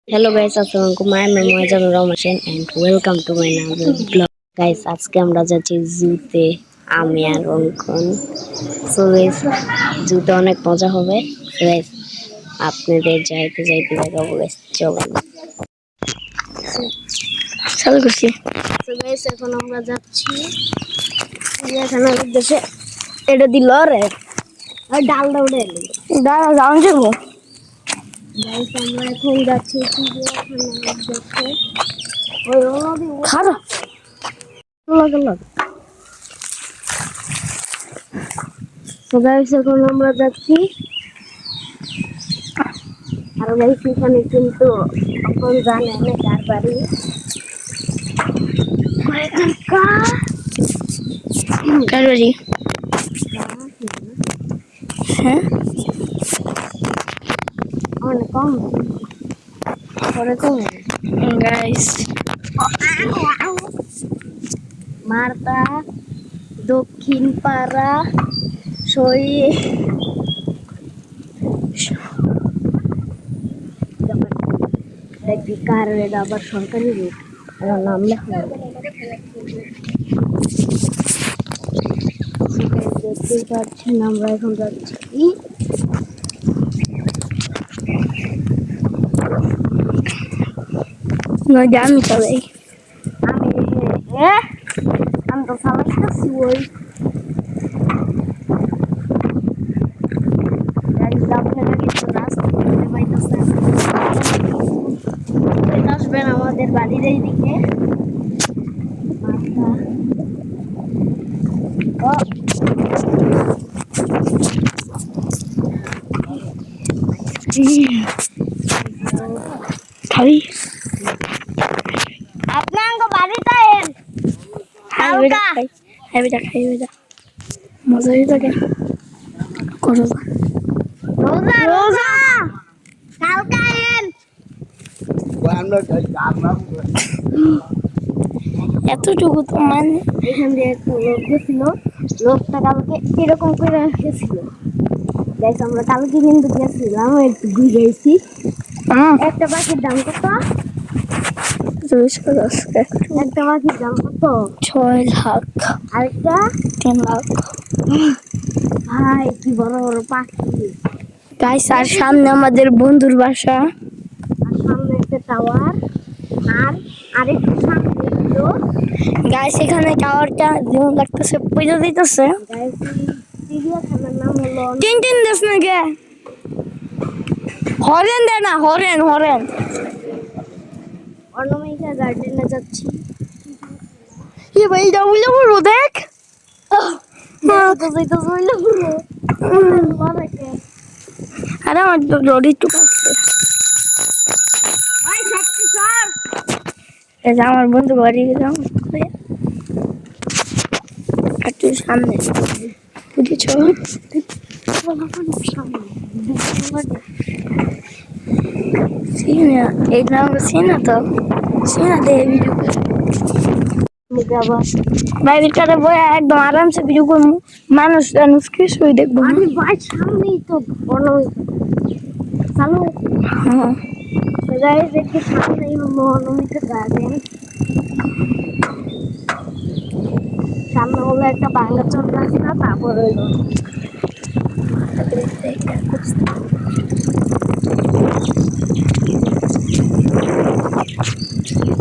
Hello guys, আসসালামু আলাইকুম। I am Moazan Ramadan and welcome to my another vlog. Guys, আজকে আমরা যাচ্ছি জুতে আমি আর অঙ্কন। So guys, জুতে অনেক মজা হবে। So guys, আপনাদের যাইতে যাইতে দেখাবো guys, চলুন। চালু করছি। So guys, এখন আমরা যাচ্ছি চিড়িয়াখানার উদ্দেশ্যে। এটা দিল রে আর ডালটা উঠে এলো। ডাল যাওয়া যাবো। Guys, আমরা এখন যাচ্ছি চিড়িয়াখানার উদ্দেশ্যে। খারাপ So guys, এখন আমরা যাচ্ছি আর guys এখানে কিন্তু এখন জানে না কার বাড়ি কার বাড়ি হ্যাঁ অনেক কম guys মার্তা দক্ষিণ পাড়া সই দেখবি কার এটা আবার সরকারি রুট আমার নাম লেখা দেখতেই পাচ্ছেন আমরা এখন যাচ্ছি আমি চালাই আমি তো চালাইতেছি ওই আসবেন আমাদের বাড়ির এইদিকে খাবি আপনার বাড়িটা মজাই থাকে এতটুকু তো মানে এখান দিয়ে একটা লোক গেছিল লোকটা কালকে এরকম করে গেছিল দেখ আমরা কালকে কিন্তু গেছিলাম একটু ঘুরেছি একটা পাখির দাম কত একটা পাখির দাম কত 6 লাখ আরেকটা 3 লাখ ভাই কি বড় বড় পাখি গাইস আর সামনে আমাদের বন্ধুর বাসা আর সামনে একটা টাওয়ার আর আরেকটু সামনে হলো গাইস এখানে টাওয়ারটা যেমন লাগতেছে পয়সা দিতেছে গাইস চিড়িয়াখানার নাম হলো টিন দেশ না গে হরেন দে না হরেন অনামিকা গার্ডেনে যাচ্ছি এ ভাই যাইলো পুরো দেখ তো যাইলো পুরো আরে আমার রোডি টু কাটছে ভাই সত্যি সর এই আমার বন্ধু বাড়ি গেলাম একটু সামনে বুঝেছো সিনা এই নাম সিনা তো সিনা দে ভিডিও ভাই ভিতরে বই একদম আরামসে ভিডিও করবো মানুষ কিছুই দেখবো আমি ভাই সামনেই তো বড় চালু হ্যাঁ গাইস একটু সামনেই হলো অনামিকা গার্ডেন সামনে হলো একটা বাংলা চল রাস্তা তারপর হলো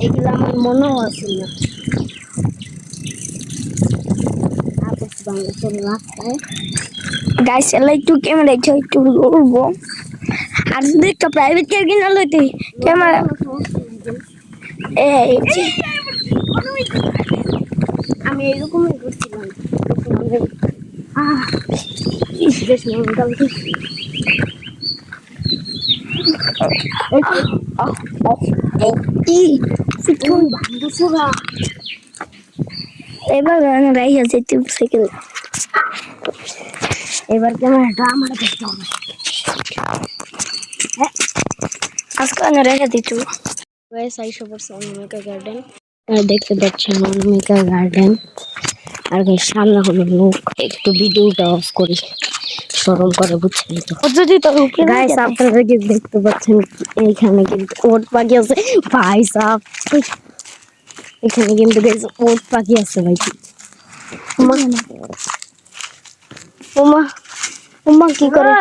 এগুলো আমার মনেও আছে না বাংলা চল রাস্তায় গাইস একটু ক্যামেরা একটু উড়বো আর যদি একটা প্রাইভেট কার কিনা লইতে ক্যামেরা এই আমি এরকমই করছিলাম বেশ মোটামুটি এবার রাই আছে সাইকেল এবার ক্যামেরাটা আমার দেখতে হবে আজকে আমি রেখে দিচ্ছি গাইস আইসা পড়ছে অনামিকা গার্ডেন আর দেখতে পাচ্ছেন অনামিকা গার্ডেন আর সামনে হলো লোক, একটু ভিডিওটা অফ করি, শরম করে বুঝছেন তো। যদি তো গাইস আপনারা কি দেখতে পাচ্ছেন, এইখানে কিন্তু ওট পাখি আছে ভাই সাহেব, এখানে কিন্তু গাইস ওট পাখি আছে ভাই। ওমা ওমা কি করে,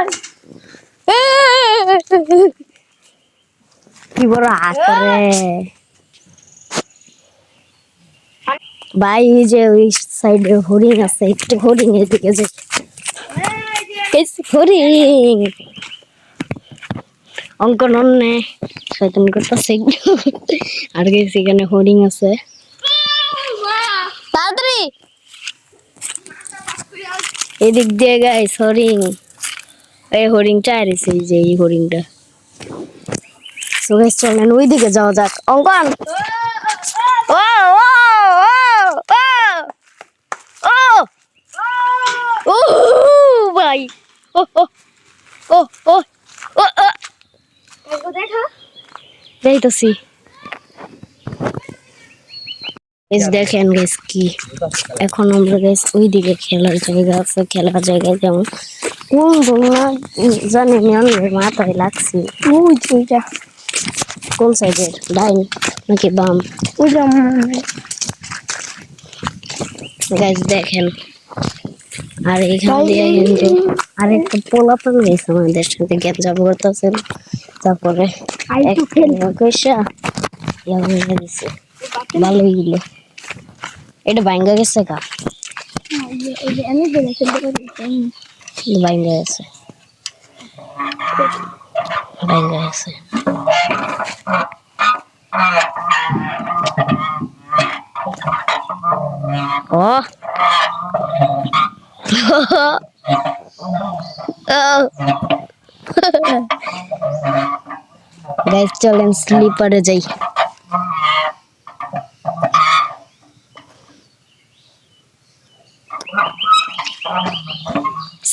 কি বড় হাত করে ভাই। এই যে ওই সাইডে হরিণ আছে, একটু হরিণ এদিকে যে হরিণ অঙ্কন অন্যে শয়তানি করতেছে আর গেছি এখানে হরিণ আছে তাড়াতাড়ি এদিক দিয়ে গাইস হরিণ, এই হরিণটা আরিছে, এই যে এই হরিণটা। সো গাইস চলেন ওইদিকে যাওয়া যাক। অঙ্কন ও ও ও ও ও ভাই ও ও ও ও ও ও দেখা যাইতাছি। গাইস দেখেন গাইস কি, এখন আমরা গাইস ওইদিকে খেলার জায়গা আছে, খেলার জায়গায় যেমন কোন বলনা জানি আমি মাথায় লাগছে। ওই ওইটা কোন সাইডের, ডাইন নাকি বাম? ওইটা গাইস দেখেন। আর এখান দিয়ে কিন্তু আরেকটা পোলাপান গেছে আমাদের সাথে গেঞ্জা করতেছে, তারপরে ভালোই গেল। এটা ভাঙ্গা গেছে কা ভাঙ্গা গেছে, ভাঙ্গা গেছে। ও গাইস চলেন স্লিপারে যাই।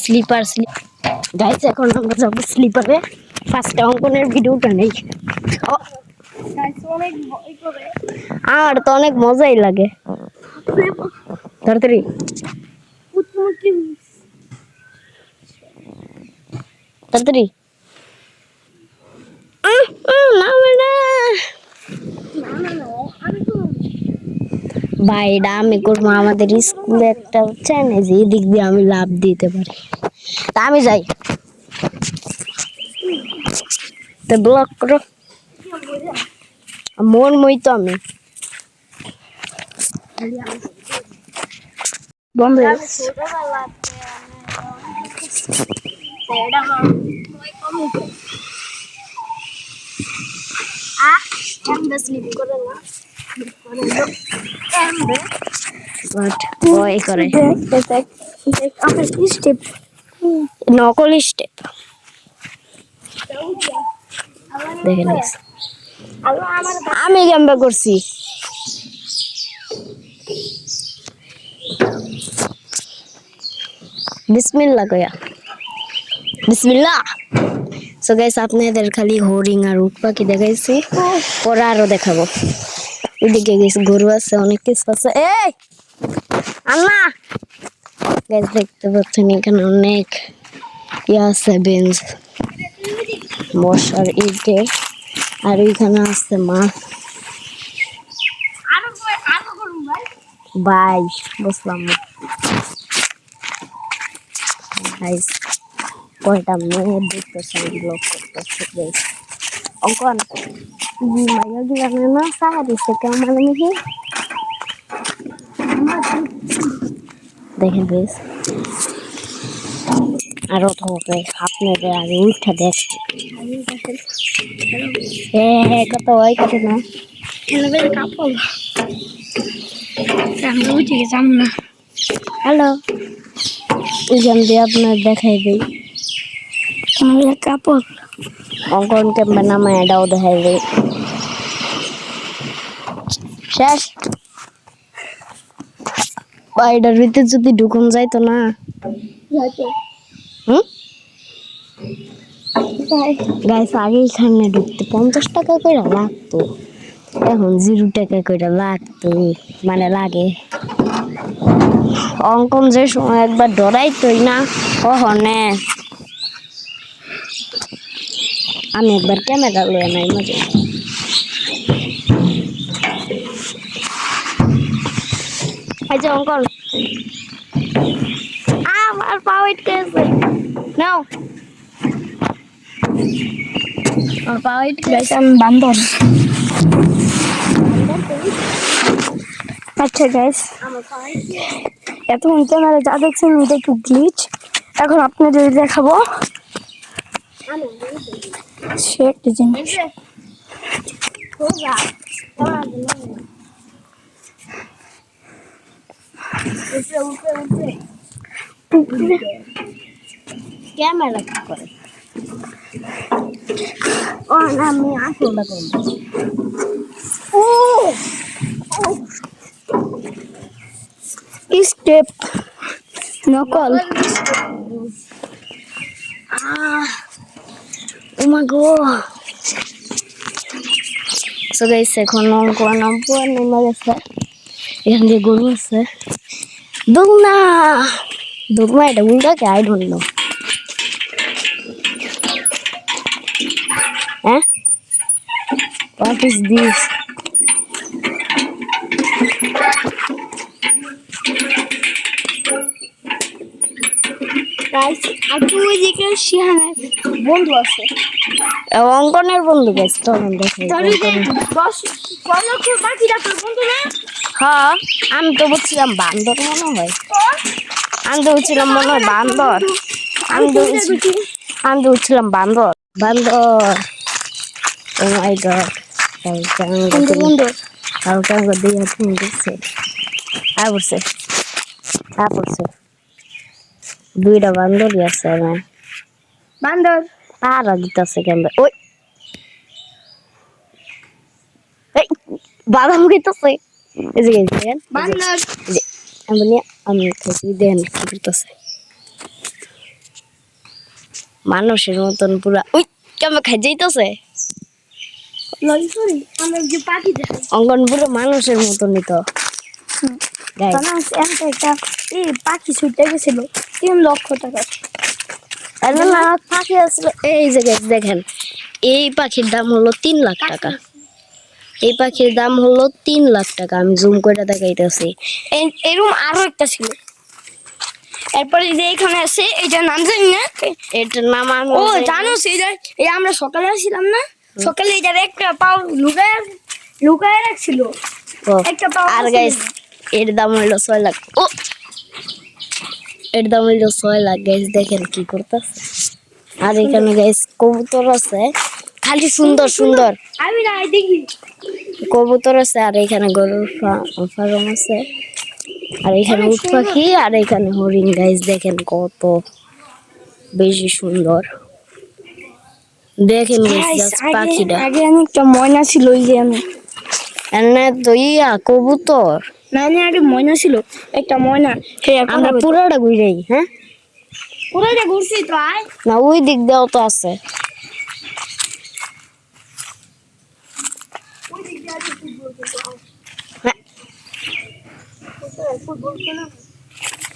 স্লিপার গাইস এখন আমরা যাব স্লিপারে। ফার্স্ট অঙ্কনের ভিডিওটা নেই, আর তো অনেক মজাই লাগে। তাড়াতাড়ি তাড়াতাড়ি ভাই এটা আমি করবো, আমাদের স্কুলে একটা চ্যালেঞ্জ, এদিক দিয়ে আমি লাভ দিতে পারি, তা আমি যাই। তো ব্লক করো মন মই তো আমি বন্ধু নকল স্টেপ দেখে নিস, আমি গেমবা করছি। বিসমিল্লাহ কয়া বিসমিল্লাহ। সো গাইস আপনাদের খালি হরিণ আর উট পাখি দেখাইছি, পরে আরো দেখাবো। এদিকে গেছে গরু আছে, অনেক কিছু আছে। এই আম্মা গাইস দেখতে পাচ্ছেন এখানে অনেক ইয়া আছে, বেঞ্চ বসার ইটে, আর এখানে আছে মা ভাই বসলাম। গাইস কয়টা মেয়ে দেখতেছে ব্লগ করতেছে গাইস। অঙ্কন মাইয়া দিলাম না সাহায্য কেমন নাকি দেখেন গাইস। আর তো আপনাদের আগে উঠা দেখ কত হয় কত না কাপড় উঠে যাম না। হ্যালো এখান দিয়ে আপনার দেখাই দিই কাপড়, অঙ্কন ক্যাম্পে নামে এটাও দেখাই দিই। শেষ বাইরের ভিতরে যদি ঢুকুন যাইতো না, গাইস আগে এখানে ঢুকতে 50 টাকা করে লাগতো, এখন 0 টাকা করে লাগতো, মানে লাগে। অঙ্কন যে সময় একবার ডরাইতই না কখনে আমি একবার ক্যামেরা লয়ে নাই মজা এই যে অঙ্কন আমার পা উঠতে আছে নাও আমার পা উঠতে গাইস আমি বান্ধব আচ্ছা গাইস এতক্ষণ ক্যামেরা যা দেখছেন এটা একটু গ্লিচ এখন আপনাদের দেখাবো সে একটা জিনিস ক্যামেরা কি করে ও না আমি আসলটা করব ও স্টেপ নকল ও মা গো সো গাইস এখন অঙ্কন নেমে গেছে এখান দিয়ে গরু আছে দুলনা এটা উল্টা কে আই ডোন্ট নো হ্যাঁ what is this গাইস আপু ওইদিকে শিহানের বন্ধু আছে অঙ্কনের বন্ধু গাইস তখন দেখো বাকিটা তোর বন্ধু না হ্যাঁ আমি তো বলছিলাম বান্দর মনে হয় আমি তো বলছিলাম মনে হয় বান্দর আমি তো বলছিলাম বান্দর ও মাই গড বান্দর কালকে আমাকে দিয়ে ফোন দিচ্ছে পড়ছে দুইটা বান্দরই আছে আমার বান্দর পাড়া দিতেছে কেন ওই বাদাম খেতেছে এই যে দেখেন বান্দর আমি খাইছি দেন কি করতেছে মানুষের মতন পুরা ওই কেমন খাই যাইতেছে অঙ্গন পুরো মানুষের মতনই তো একটা পাখি ছুটে গেছিল 3 লক্ষ টাকা পাখি আসছিল এই জায়গায় দেখেন এই পাখির দাম হলো 3 লাখ টাকা এই পাখির দাম হলো 3 লাখ টাকা আমি জুম করে দেখাইতেছি এরকম আরো একটা ছিল এরপরে যে এখানে আছে এটার নাম জানি না এটার নাম ও জানো এই আমরা সকালে আসছিলাম না সকালে এটার একটা পাও লুকায় রাখছিল একটা পাও আর গাইস এর দাম হলো 6 লাখ ও এর দাম হলো 6 লাখ গাইস দেখেন কি করতেছে আর এখানে গাইস কবুতর আছে খালি সুন্দর সুন্দর আমি না দেখি কবুতর আছে আর এখানে গরুর ফার্ম আছে আর এখানে উট পাখি আর এখানে হরিণ গাইস দেখেন কত বেশি সুন্দর দেখেন পাখিটা আগে একটা ময়না ছিল ওই যে আমি এনে তো কবুতর না আগে ময়না ছিল একটা ময়না আমরা পুরোটা ঘুরাই হ্যাঁ পুরোটা ঘুরছি তো আয় না ওই দিক দিয়েও তো আছে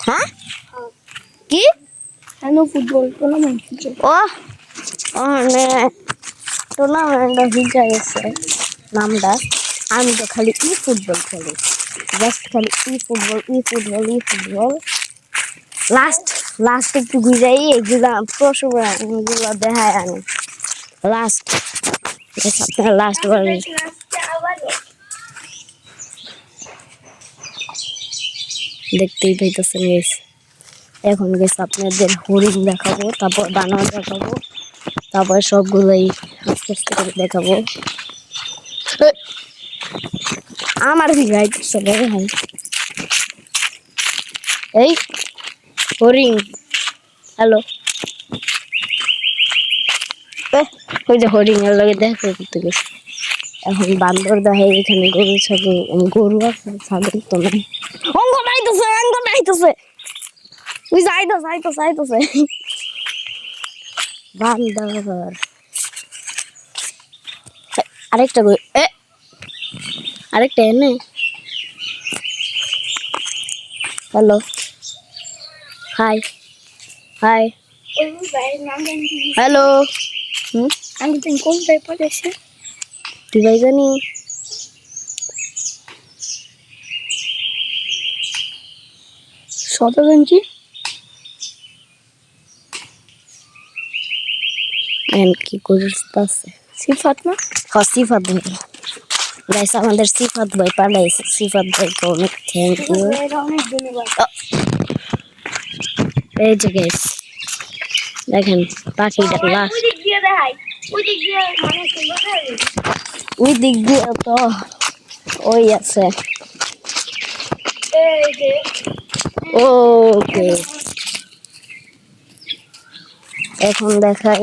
হ্যাঁ কি ফুটবল টুর্নামেন্ট ও টুর্নামেন্ট হিজা গেছে নামটা আমি তো খালি ফুটবল খেলি জাস্ট খালি ফুটবল লাস্ট একটু ঘুরাই এগুলা এগুলো দেখায় আমি লাস্ট দেখতেই পাইতেছেন গাইস এখন গাইস আপনাদের হরিণ দেখাবো তারপর বানর দেখাবো তারপর সবগুলোই আস্তে আস্তে করে দেখাবো আমার ভিড়াইতেছে ভাই এই হরিণ হ্যালো ওই যে হরিণের লগে দেখা করতে গেছে এখন বান্দর দেখে এখানে গরু ছাগল গরু আছে ছাগল তো নাই অঙ্গ নাইতেছে ওই যাইতেছে বান্দর আরেকটা এনে হ্যালো, হাই হাই, হ্যালো। আমি তুমি কোন পেপার এসে তুই ভাই জানি শতগঞ্জি কি করতেছে সিফাত না? হ্যাঁ সিফাত ভাই। গাইস আমাদের সিফাত ভাই পাঠাইছে, সিফাত ভাইকে অনেক থ্যাংক ইউ। এই যে গাইস দেখেন পাখিটা লাস্ট ওই দিক দিয়ে তো ওই আছে। ওকে এখন দেখাই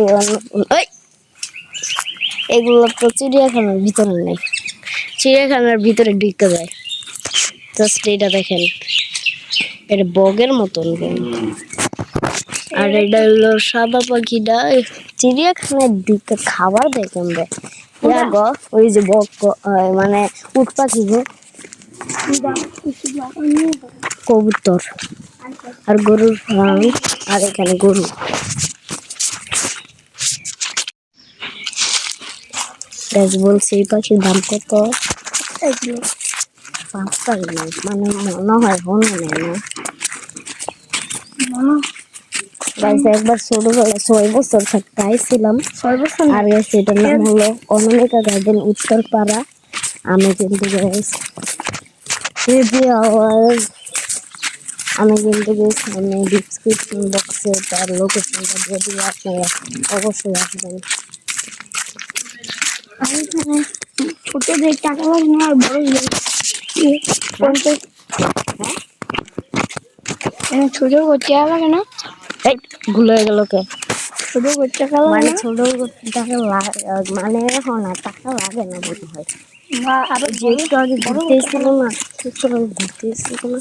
এগুলো তো চিড়িয়াখানার ভিতরে নেই, চিড়িয়াখানার ভিতরে ঢুকতে যায়। জাস্ট এটা দেখেন, এটা বগের মতন আর এটা হলো সাদা পাখিটা চিড়িয়াখানার দিকে খাবার দেয় কেমবে গো ওই যে বক মানে উট পাখি গো কবুতর আর গরুর ফার্ম আর এখানে গরু। বলছি এই পাখির দাম কত? 5 টাকা মানে মনে হয় হনে নেই না। একবার ছোটবেলা 6 বছর থাকতে আইছিলাম, 6 বছর আর গেছে। এটার নাম হলো অনামিকা গার্ডেন উত্তরপাড়া। আমি কিন্তু আমি ডিসক্রিপশন বক্সে তার লোকেশনটা দিয়ে দিয়ে আপনারা অবশ্যই আসবেন। ছোটদের টাকা লাগে না আর বড় ছোট করতে লাগে না, ভুল হয়ে গেল কে ছোট করতে টাকা মানে ছোট টাকা মানে এখন আর টাকা লাগে না মনে হয়। আরো যে একটু আগে ঘুরতে এসেছিল না, একটু আগে ঘুরতে এসেছিল না,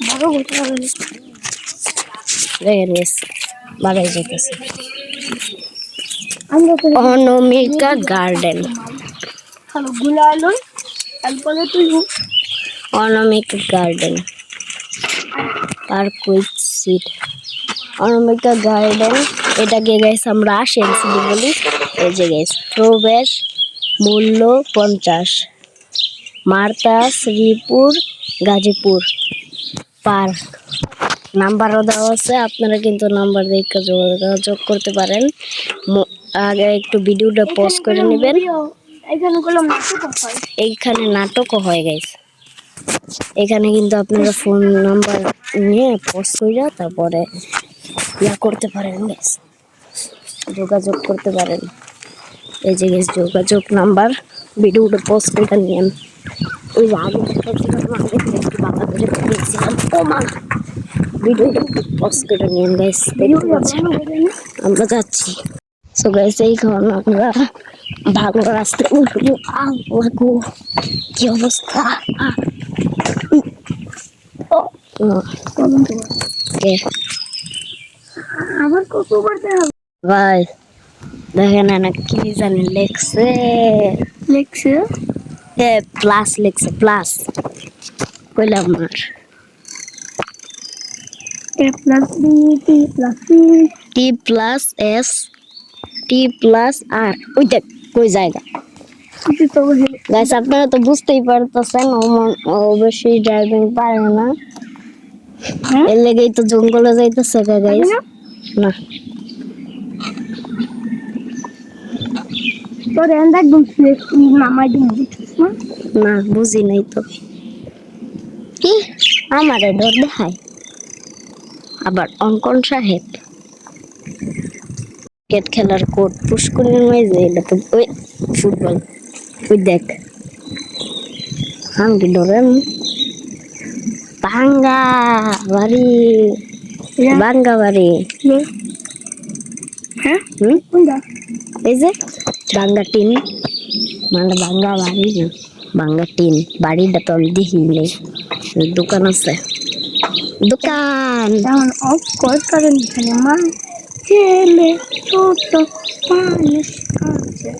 বড় করতে পারে বাড়াই যেতেছে। Anamika garden Anamika garden park with seat Anamika garden. এটাকে গাইস আমরা সেন্সিটি বলি। এই যে গাইস প্রবেশ মূল্য 50, মার্তা শ্রীপুর গাজীপুর পার্ক। নাম্বারও দেওয়া আছে, আপনারা কিন্তু নাম্বার দেখে যোগাযোগ করতে পারেন। আগে একটু ভিডিওটা পজ করে নেবেন। এইখানে নাটকও হয় গাইস, এখানে কিন্তু আপনারা ফোন নাম্বার নিয়ে পজ করে তারপরে ইয়া করতে পারেন গাইস, যোগাযোগ করতে পারেন। এই যে গাইস যোগাযোগ নাম্বার ভিডিওটা পজ করে নিয়েন। ওই আগে বাবা ধরে দিয়েছিলাম ভিডিওটা পজ করে নিয়েন গাইস, দেখতে পাচ্ছেন আমরা যাচ্ছি। সো গাইস এইখানে আমরা ভালো রাস্তায় উঠবো। আগো কি অবস্থা, আবার কত করতে হবে ভাই। দেখেন না কি জানি লেখছে প্লাস লেখছে প্লাস কইলাম আর টি প্লাস এস টি প্লাস আর ওই দেখ কই জায়গা গাইস আপনারা তো বুঝতেই পারতেছেন অবশ্যই ড্রাইভিং পারে না, এর লেগেই তো জঙ্গলে যাইতেছে গাইস। না তোর একদম নামাই দিন না বুঝি নাই তো কি আমারে ডর দেখায় আবার অঙ্কন সাহেব। ক্রিকেট খেলার কোর্ট পুষ্করিণীর মাঝে, এটা তো ওই ফুটবল ওই দেখ আমি ডরেন ভাঙ্গা বাড়ি ভাঙ্গা বাড়ি। হ্যাঁ এই যে ভাঙ্গা টিন মানে ভাঙ্গা বাড়ি না ভাঙ্গা টিন বাড়িটা তো আমি দেখি নেই। দোকান আছে, দোকান ছেলে ছোট মানুষ আছে।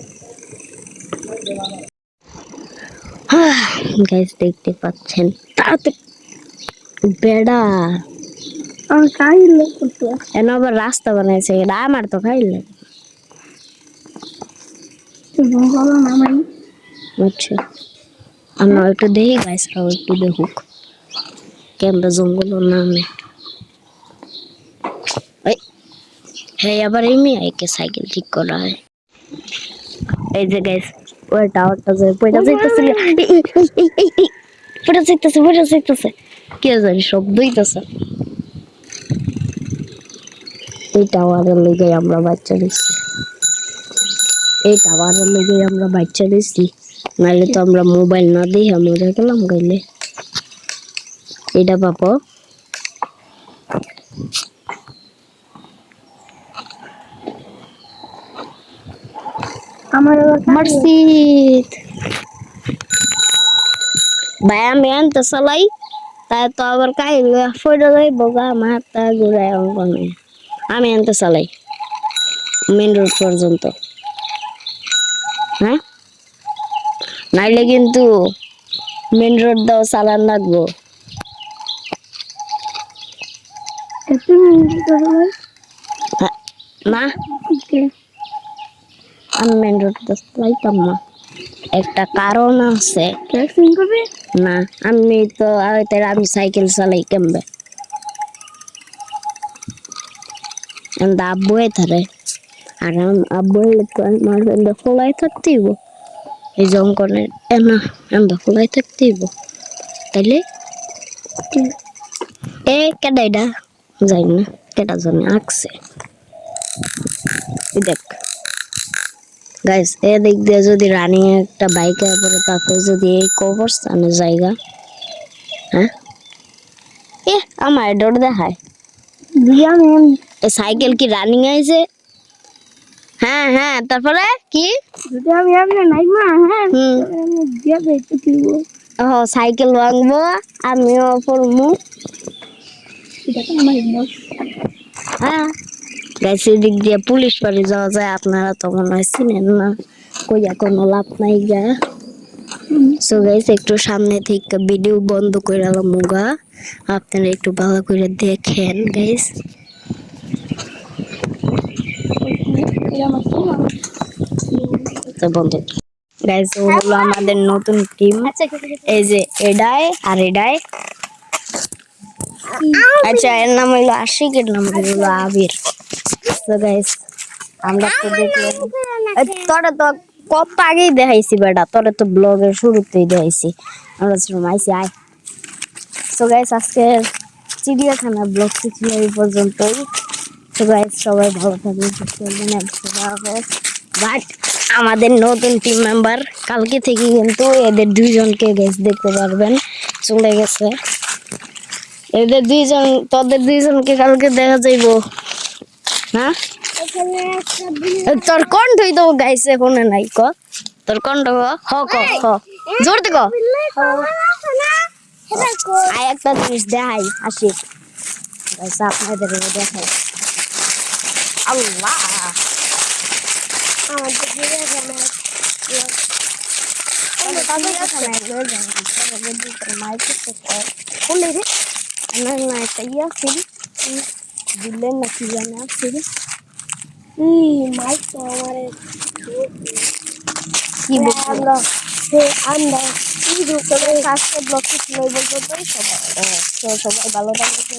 গাইস দেখতে পাচ্ছেন তাড়াতাড়ি বেড়া খাইলে এনে আবার রাস্তা বানাইছে এটা আমার তো খাইলে আচ্ছা আমরা একটু দেখি গাইসরাও একটু দেখুক কেমন জঙ্গলের নামে হ্যাঁ আবার এমনি আইকে সাইকেল ঠিক করা হয় এই যে গাইস ওই টাওয়ারটা যে পয়টা যাইতেছে পয়টা যাইতেছে কি জানি শব্দ হইতেছে এই টাওয়ারের লেগে আমরা বাচ্চা দিচ্ছি এই টাওয়ারের লেগে আমরা বাচ্চা দিচ্ছি নাহলে তো আমরা মোবাইল না দিয়ে মরে গেলাম গাইলে এটা পাবো আমার মসজিদ ভাই আমি আনতে চালাই তাই তো আবার কাই ফটো যাইব গা মাথা ঘুরায় অঙ্কনে আমি আনতে চালাই মেন রোড পর্যন্ত হ্যাঁ নাইলে কিন্তু মেন রোড দাও চালান লাগবো না আমি মেন রোড চালাইতাম না একটা কারণ আছে না আমি তো আমি সাইকেল চালাই কেমবে আব্বু থারে আর আব্বু খোলাই থাকতেইব এই জঙ্গলের না আমরা খোলাই থাকতেইব তাইলে এ কেডা যাই না কেটা জানে আঁকছে দেখ গাইস এদিক দিয়ে যদি রানিং একটা বাইক পরে তারপরে যদি এই কবরস্থানের জায়গা হ্যাঁ এ আমার ডর দেখায় সাইকেল কি রানিং আইছে হ্যাঁ হ্যাঁ তারপরে কি যদি আমি আপনি নাই মা হ্যাঁ ও সাইকেল ভাঙবো আমিও পড়বো হ্যাঁ গাইস এদিক দিয়ে পুলিশ বাড়ি যাওয়া যায় আপনারা তো মনে হয় চিনেন না কইয়া কোনো লাভ নাই গা সো গাইস একটু সামনে থেকে ভিডিও বন্ধ করে আলাম মুগা আপনারা একটু ভালো করে দেখেন গাইস তো বন্ধু গাইস ও হলো আমাদের নতুন টিম এই যে এডাই আর এডাই আচ্ছা এর নাম হলো আশিক এর নাম হলো আবির তো গাইস আমরা তো দেখলাম তোরা তো কত আগেই দেখাইছি বেটা তোরা তো ব্লগের শুরুতেই দেখাইছি আমরা শুরুমাইছি আয় সো গাইস আজকে চিড়িয়াখানা ব্লগ ছিল এই পর্যন্তই তো গাইস সবাই ভালো থাকবেন সুস্থ থাকবেন বাট আমাদের নতুন টিম মেম্বার কালকে থেকে কিন্তু এদের দুইজনকে গাইস দেখতে পারবেন চলে গেছে এদের দুইজন তোদের দুইজনকে কালকে দেখা যাইব হ্যাঁ তোর কণ্ঠই তো গাইছে ফোনে নাই ক তোর কণ্ঠ হ ক হ জোর দে ক আয় একটা জিনিস দেখাই আসি গাইস আপনাদের দেখাই আল্লাহ আমাদের দিলেন নাকি জানা ফিরে মাইক তো আমার কি বলবো আমরা ব্লগ ছিল বলতে সবাই ভালো থাকবে